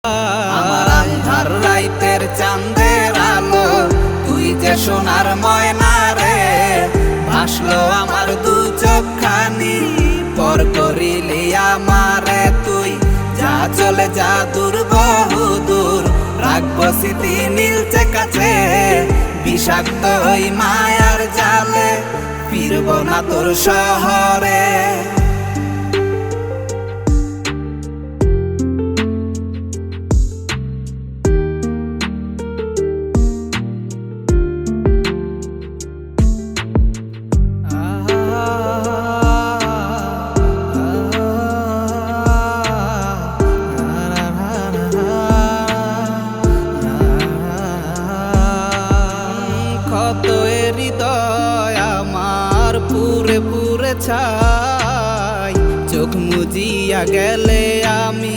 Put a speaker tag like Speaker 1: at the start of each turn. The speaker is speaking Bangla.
Speaker 1: আমার আন্ধার রাইতের চাঁদের আলো, তুই যে সোনার ময়না রে। ভাসলো আমার দু চোখখানি, পর করিলি আমারে তুই। যা চলে যা দূর বহু দূর, রাখবো স্মৃতি নীলচে কাছে। বিষাক্ত ওই মায়ার জালে, ফিরবো না তোর শহরে। কত হৃদয় আমার পুরে পুরে ছাই, চোখ মুজিয়া গেলে আমি